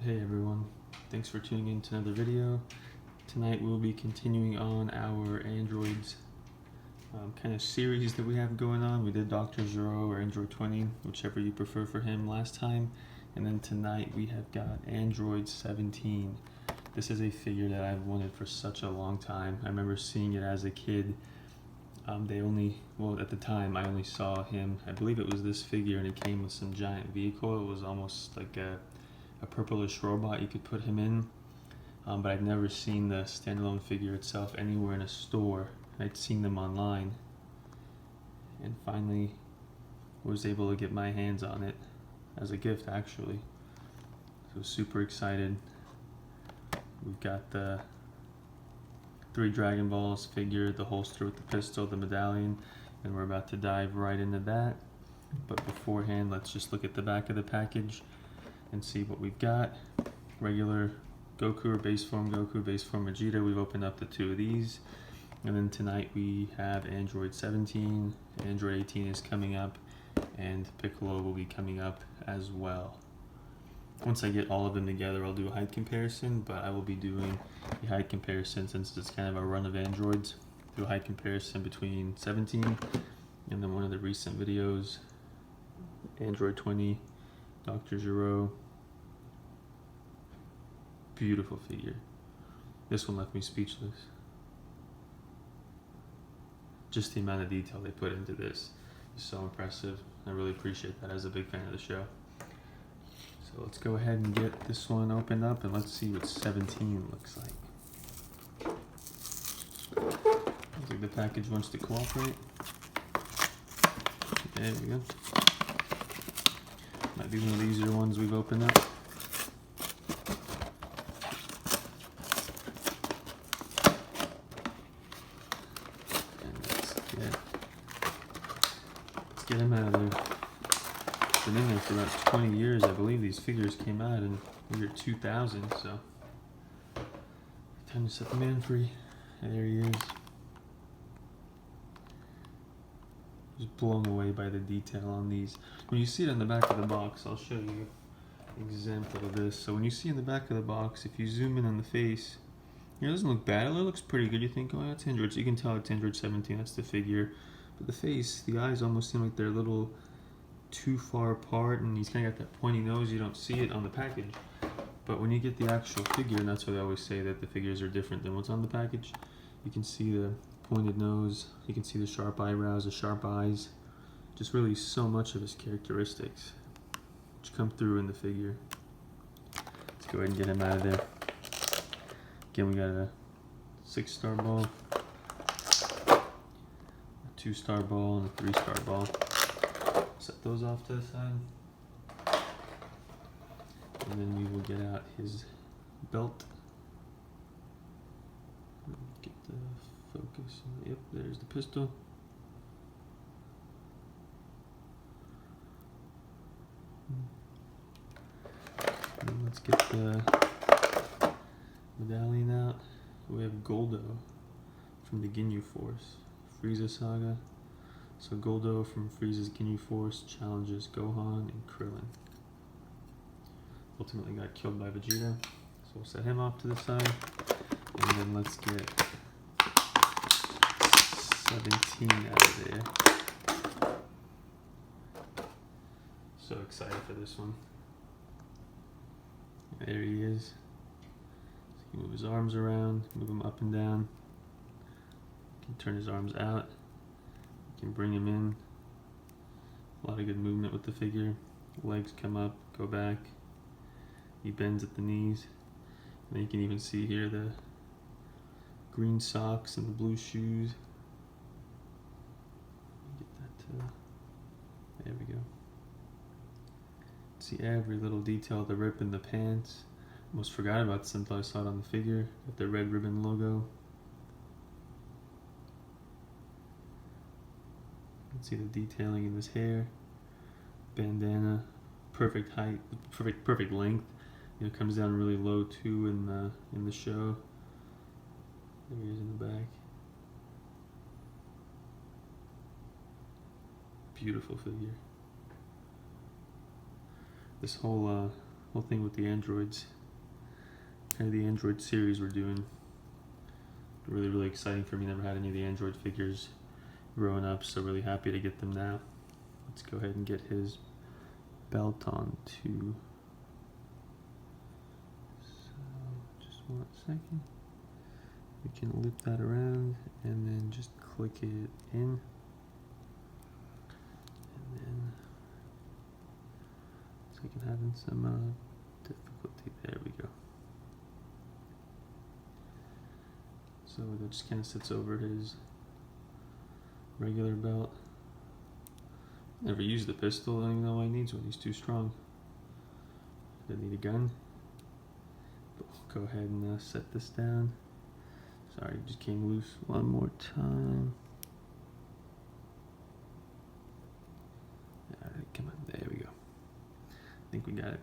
Hey everyone, thanks for tuning in to another video. Tonight we'll be continuing on our androids kind of series that we have going on. We did Dr. Zero or Android 20, whichever you prefer for him last time. And then tonight we have got Android 17. This is a figure that I've wanted for such a long time. I remember seeing it as a kid. At the time I only saw him, I believe it was this figure, and it came with some giant vehicle. It was almost like a purplish robot you could put him in, but I'd never seen the standalone figure itself anywhere in a store. I'd seen them online and finally was able to get my hands on it as a gift, actually. So super excited. We've got the 3 Dragon Balls figure, the holster with the pistol, the medallion, and we're about to dive right into that. But beforehand, let's just look at the back of the package and see what we've got. Regular Goku or base form Goku, base form Vegeta. We've opened up the 2 of these. And then tonight we have Android 17, Android 18 is coming up, and Piccolo will be coming up as well. Once I get all of them together, I'll do a height comparison, but I will be doing a height comparison since it's kind of a run of androids. Do a height comparison between 17 and then one of the recent videos, Android 20, Dr. Zero. Beautiful figure. This one left me speechless. Just the amount of detail they put into this is so impressive. I really appreciate that as a big fan of the show. So let's go ahead and get this one opened up and let's see what 17 looks like. Looks like the package wants to cooperate. There we go. Might be one of the easier ones we've opened up. And let's get him out of there. Been in there for about 20 years, I believe. These figures came out in the year 2000, so time to set the man free. There he is. Just blown away by the detail on these. When you see it on the back of the box, I'll show you an example of this. So when you see in the back of the box, if you zoom in on the face, it doesn't look bad. It looks pretty good. You think, oh, that's Android. So you can tell it's Android 17. That's the figure. But the face, the eyes almost seem like they're a little too far apart, and he's kind of got that pointy nose. You don't see it on the package, but when you get the actual figure, and that's why they always say that the figures are different than what's on the package, you can see the pointed nose, you can see the sharp eyebrows, the sharp eyes, just really so much of his characteristics which come through in the figure. Let's go ahead and get him out of there. Again, we got a 6-star ball, a 2-star ball, and a 3-star ball. Set those off to the side. And then we will get out his belt. Get the focus. Yep, there's the pistol. And let's get the medallion out. We have Goldo from the Ginyu Force, Frieza Saga. So Goldo from Frieza's Ginyu Force challenges Gohan and Krillin. Ultimately got killed by Vegeta, so we'll set him off to the side. And then let's get 17 out of there. So excited for this one. There he is. So he can move his arms around, move them up and down. He can turn his arms out. Can bring him in. A lot of good movement with the figure. Legs come up, go back. He bends at the knees. And then you can even see here the green socks and the blue shoes. Get that to, there we go. See every little detail, the rip in the pants. Almost forgot about this until I saw it on the figure. Got the red ribbon logo. See the detailing in his hair, bandana, perfect height, perfect length. You know, it comes down really low too in the show. There he is in the back. Beautiful figure. This whole whole thing with the Androids. Kind of the Android series we're doing. Really exciting for me. Never had any of the Android figures growing up, so really happy to get them now. Let's go ahead and get his belt on too. So just 1 second. We can loop that around and then just click it in. And then it's like I'm having some difficulty. There we go. So that just kind of sits over his regular belt. Never used the pistol. I don't even know why he needs one. He's too strong. Doesn't need a gun. But we'll go ahead and set this down. Sorry, it just came loose one more time. Alright, come on. There we go. I think we got it.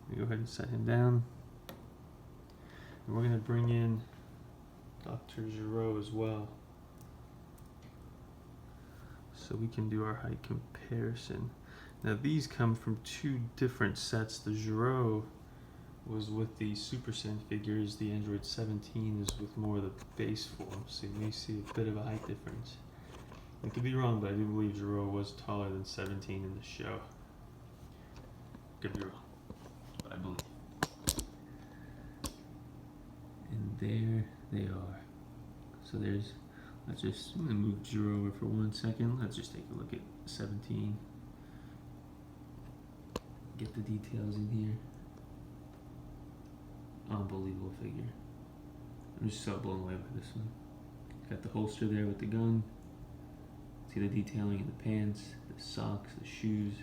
We go ahead and set him down. And we're going to bring in Dr. Giraud as well, so we can do our height comparison. Now these come from 2 different sets. The Giraud was with the Super Saiyan figures. The Android 17 is with more of the base form, so you may see a bit of a height difference. I could be wrong, but I do believe Giraud was taller than 17 in the show. Could be wrong, but I believe. And there they are. So there's, I'm gonna move Giraud over for 1 second. Let's just take a look at 17. Get the details in here. Unbelievable figure. I'm just so blown away by this one. Got the holster there with the gun. See the detailing in the pants, the socks, the shoes.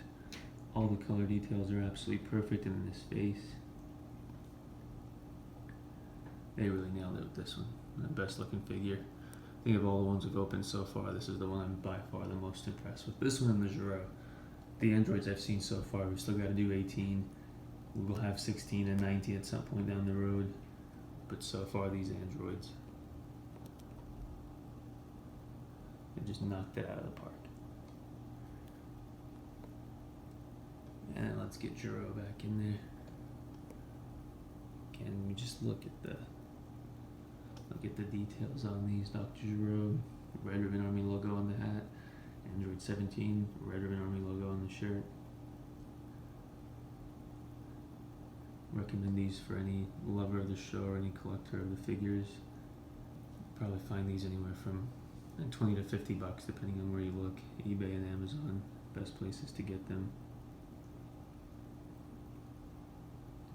All the color details are absolutely perfect, and in his face. They really nailed it with this one. The best looking figure. I think of all the ones we've opened so far, this is the one I'm by far the most impressed with. This one and the Giraud. The Androids I've seen so far, we've still got to do 18. We will have 16 and 19 at some point down the road. But so far, these Androids, they just knocked it out of the park. And let's get Giraud back in there. Can we just look at the details on these? Dr. Giraud, Red Ribbon Army logo on the hat. Android 17, Red Ribbon Army logo on the shirt. Recommend these for any lover of the show or any collector of the figures. Probably find these anywhere from 20 to 50 bucks depending on where you look. eBay and Amazon, best places to get them.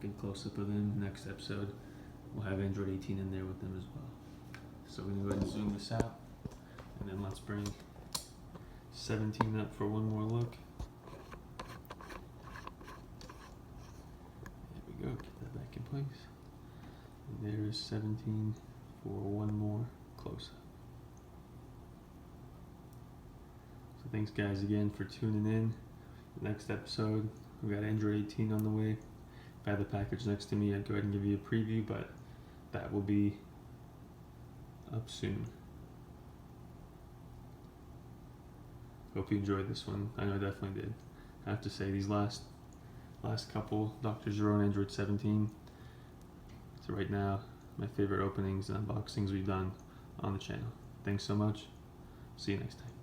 Good close-up of them. Next episode we'll have Android 18 in there with them as well. So we're going to go ahead and zoom this out, and then let's bring 17 up for one more look. There we go, get that back in place. And there's 17 for one more close-up. So thanks guys again for tuning in. Next episode, we got Android 18 on the way. If I had the package next to me, I'd go ahead and give you a preview, but that will be up soon. Hope you enjoyed this one. I know I definitely did. I have to say, these last couple, Dr. Giraud and Android 17, so right now, my favorite openings and unboxings we've done on the channel. Thanks so much. See you next time.